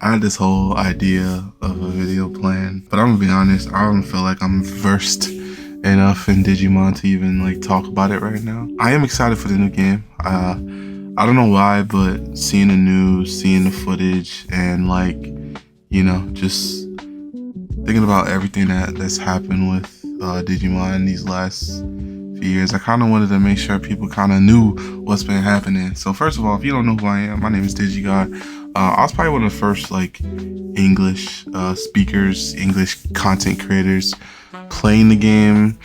I had this whole idea of a video plan, but I'm gonna be honest, I don't feel like I'm versed enough in Digimon to even like talk about it right now. I am excited for the new game. I don't know why, but seeing the news, seeing the footage, and like, you know, just thinking about everything that's happened with Digimon these last few years, I kind of wanted to make sure people kind of knew what's been happening. So first of all, if you don't know who I am, my name is Digigod. I was probably one of the first like English speakers, English content creators playing the game.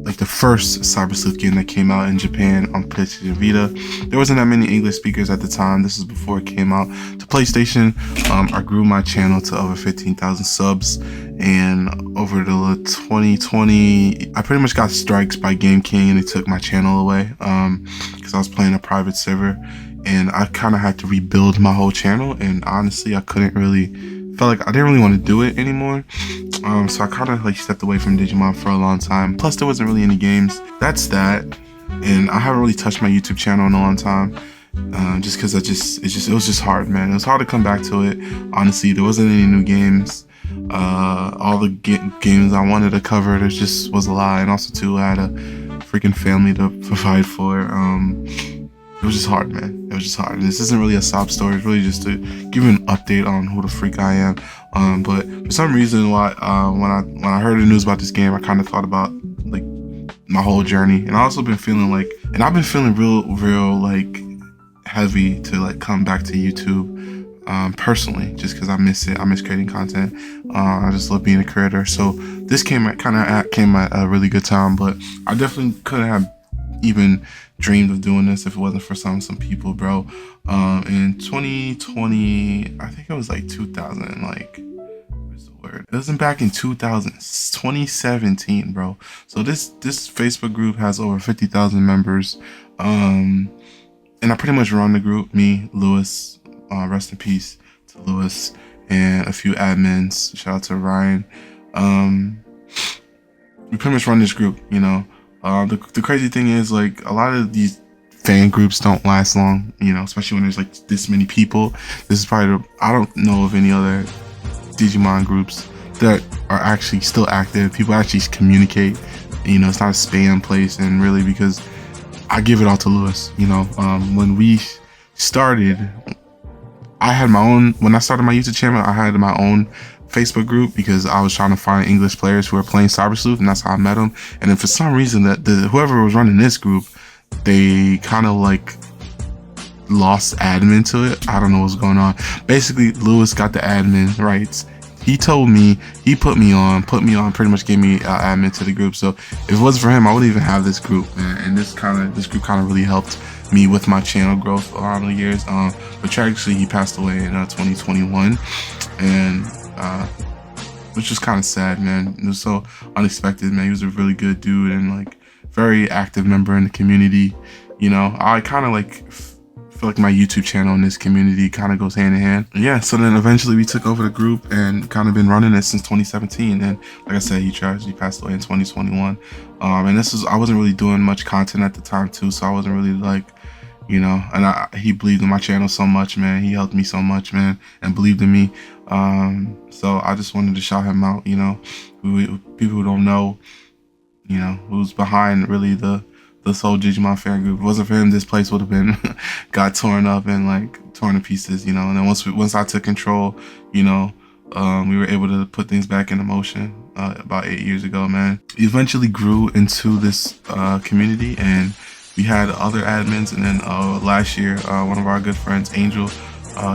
Like the first Cyber Sleuth game that came out in Japan on PlayStation Vita. There wasn't that many English speakers at the time. This is before it came out to PlayStation. I grew my channel to over 15,000 subs, and over the 2020, I pretty much got strikes by Game King and they took my channel away because I was playing a private server, and I kind of had to rebuild my whole channel, and honestly I felt like I didn't really want to do it anymore. So I kind of like stepped away from Digimon for a long time. Plus there wasn't really any games. That's that. And I haven't really touched my YouTube channel in a long time. Just because it was just hard, man. It was hard to come back to it. Honestly, there wasn't any new games. All the games I wanted to cover, there just was a lot. And also too, I had a freaking family to provide for. It was just hard, man. It was just hard. And this isn't really a sob story. It's really just to give you an update on who the freak I am. But for some reason, when I heard the news about this game, I kind of thought about like my whole journey. And I also been feeling like, and I've been feeling real like heavy to like come back to YouTube personally, just because I miss it. I miss creating content. I just love being a creator. So this came at a really good time. But I definitely couldn't have even dreamed of doing this if it wasn't for some people, bro. In 2020, I think it was like 2000, like, where's the word? It wasn't back in 2017, bro. So this Facebook group has over 50,000 members. And I pretty much run the group, me, Lewis, rest in peace to Lewis, and a few admins, shout out to Ryan. We pretty much run this group, you know. The crazy thing is, like, a lot of these fan groups don't last long, you know, especially when there's like this many people. This is probably I don't know of any other Digimon groups that are actually still active. People actually communicate, you know, it's not a spam place. And really, because I give it all to Lewis, you know. When we started, when I started my YouTube channel, I had my own Facebook group because I was trying to find English players who were playing Cyber Sleuth, and that's how I met them. And then for some reason, whoever was running this group, they kind of like lost admin to it. I don't know what's going on. Basically, Lewis got the admin rights. He told me, he put me on, pretty much gave me admin to the group. So if it wasn't for him, I wouldn't even have this group, man. And this group kind of really helped me with my channel growth around the years. But tragically, he passed away in 2021, and which was kind of sad, man. It was so unexpected, man. He was a really good dude and like very active member in the community. You know, I kind of like feel like my YouTube channel and this community kind of goes hand in hand. Yeah, so then eventually we took over the group and kind of been running it since 2017. And like I said, he tragically passed away in 2021. And I wasn't really doing much content at the time too, so I wasn't really like, you know, and he believed in my channel so much, man. He helped me so much, man, and believed in me. So I just wanted to shout him out, you know. People who don't know, you know, who's behind really this whole Digimon fan group. If it wasn't for him, this place would have been got torn up and like torn to pieces, you know. And then once I took control, you know, we were able to put things back into motion about 8 years ago, man. We eventually grew into this community, and we had other admins. And then last year, one of our good friends, Angel,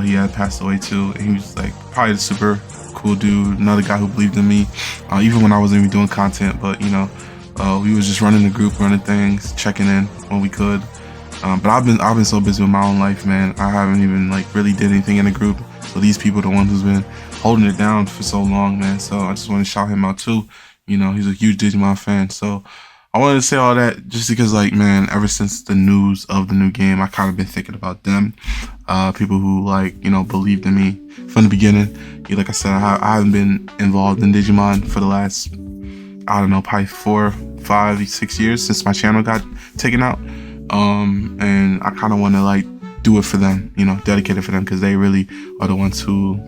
he had passed away too, and he was like probably a super cool dude, another guy who believed in me, even when I wasn't even doing content. But you know, we was just running the group, running things, checking in when we could. But I've been so busy with my own life, man. I haven't even like really did anything in the group. So these people are the ones who's been holding it down for so long, man. So I just want to shout him out too. You know, he's a huge Digimon fan. So I wanted to say all that just because, like, man, ever since the news of the new game, I kind of been thinking about them. People who, like, you know, believed in me from the beginning. Yeah, like I said, I haven't been involved in Digimon for the last, I don't know, probably 4, 5, 6 years since my channel got taken out. And I kind of want to, like, do it for them, you know, dedicate it for them, because they really are the ones who,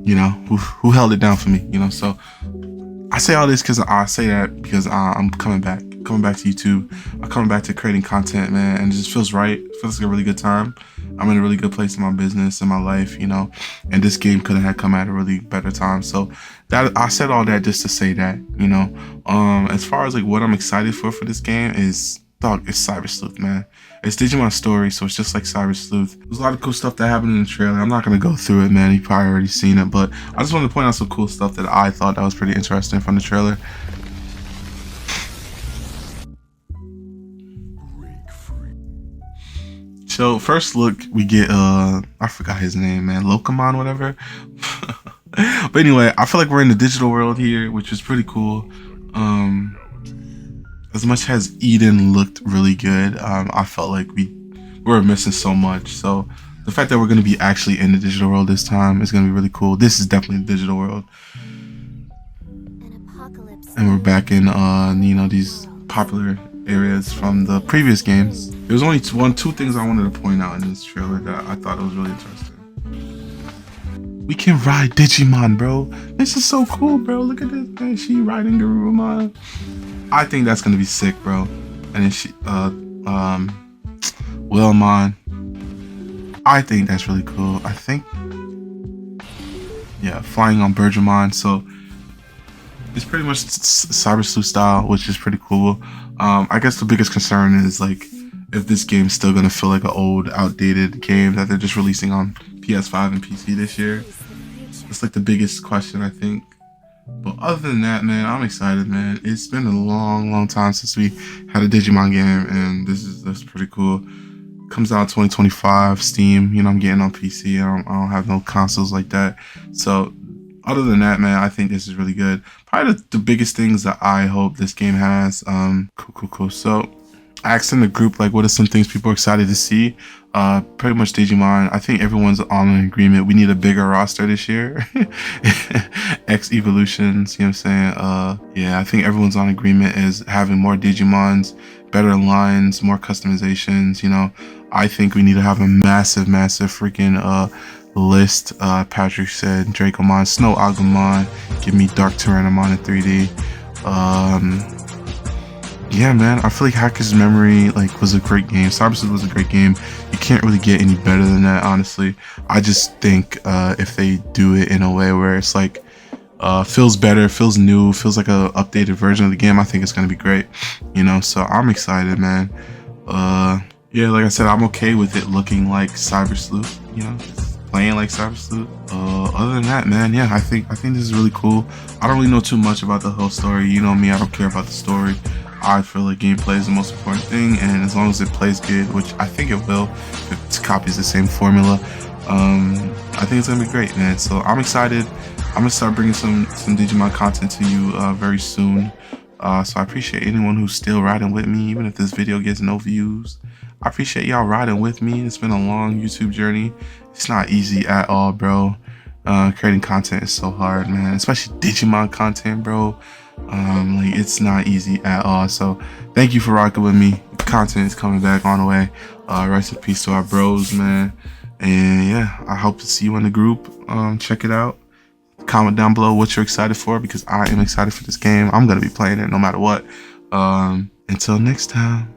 you know, who held it down for me, you know. So I say all this because I say that because I'm coming back to YouTube. I'm coming back to creating content, man, and it just feels right. It feels like a really good time. I'm in a really good place in my business, in my life, you know, and this game could have come at a really better time. So that I said all that just to say that, you know, as far as like what I'm excited for this game is, dog, it's Cyber Sleuth, man. It's Digimon story, so it's just like Cyber Sleuth. There's a lot of cool stuff that happened in the trailer. I'm not gonna go through it, man. You've probably already seen it, but I just wanted to point out some cool stuff that I thought that was pretty interesting from the trailer. So first look, we get I forgot his name, man, Lokomon, whatever. But anyway, I feel like we're in the digital world here, which is pretty cool. As much as Eden looked really good, I felt like we were missing so much. So the fact that we're going to be actually in the digital world this time is going to be really cool. This is definitely the digital world. And we're back in, you know, these popular areas from the previous games. There's only two things I wanted to point out in this trailer that I thought was really interesting. We can ride Digimon, bro. This is so cool, bro. Look at this, man. She riding Garurumon. I think that's gonna be sick, bro. And then she, Willmon. I think that's really cool. I think, yeah, flying on Bergermon. So it's pretty much Cyber Sleuth style, which is pretty cool. I guess the biggest concern is like if this game's still gonna feel like an old, outdated game that they're just releasing on PS5 and PC this year. It's like the biggest question, I think. But other than that, man, I'm excited, man. It's been a long time since we had a Digimon game, and that's pretty cool. Comes out 2025, Steam. You know, I'm getting on PC. I don't have no consoles like that. So other than that, man, I think this is really good. Probably the biggest things that I hope this game has. Cool. So I asked in the group, like, what are some things people are excited to see? Pretty much Digimon. I think everyone's on an agreement. We need a bigger roster this year. X evolutions, you know what I'm saying? Yeah, I think everyone's on agreement is having more Digimons, better lines, more customizations, you know. I think we need to have a massive freaking list. Patrick said Dracomon, Snow Agumon, give me Dark Tyrannomon in 3D. Yeah, man, I feel like Hacker's Memory was a great game. Cyber Sleuth was a great game. You can't really get any better than that, honestly. I just think if they do it in a way where it's like feels better, feels new, feels like a updated version of the game, I think it's gonna be great. You know, so I'm excited, man. Yeah, like I said, I'm okay with it looking like Cyber Sleuth, you know, just playing like Cyber Sleuth. Other than that, man, yeah, I think this is really cool. I don't really know too much about the whole story. You know me, I don't care about the story. I feel like gameplay is the most important thing, and as long as it plays good, which I think it will, if it copies the same formula, I think it's gonna be great, man. So I'm excited. I'm gonna start bringing some Digimon content to you very soon. So I appreciate anyone who's still riding with me, even if this video gets no views. I appreciate y'all riding with me. It's been a long YouTube journey. It's not easy at all, bro. Creating content is so hard, man, especially Digimon content, bro. Like, it's not easy at all. So thank you for rocking with me. Content is coming back on the way. Rest in peace to our bros, man. And yeah, I hope to see you in the group. Check it out. Comment down below what you're excited for, because I am excited for this game. I'm gonna be playing it no matter what. Until next time.